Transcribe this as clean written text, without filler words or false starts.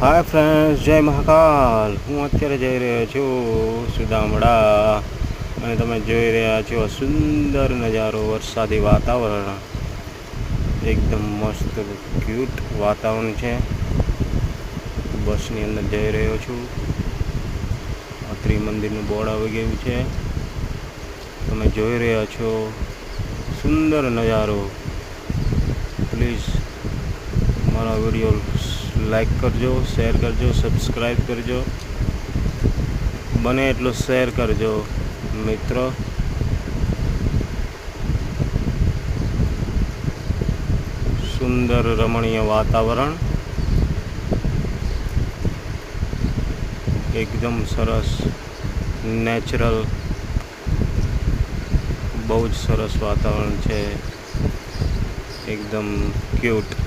Hi friends, જય મહાકાલ. હું અત્યારે જઈ રહ્યો છું સુદામડા અને તમે જોઈ રહ્યા છો સુંદર નજારો, વરસાદી વાતાવરણ, એકદમ મસ્ત ક્યુટ વાતાવરણ છે. બસની અંદર જઈ રહ્યો છું. ત્રિમંદિરનું બોર્ડ આવી ગયું છે. તમે જોઈ રહ્યા છો સુંદર નજારો. પ્લીઝ મારા વિડીયો લાઈક કરજો, શેર કરજો, સબસ્ક્રાઈબ કરજો, બને એટલો શેર કરજો મિત્રો. સુંદર રમણીય વાતાવરણ, એકદમ સરસ નેચરલ, બહુ જ સરસ વાતાવરણ છે, એકદમ ક્યુટ.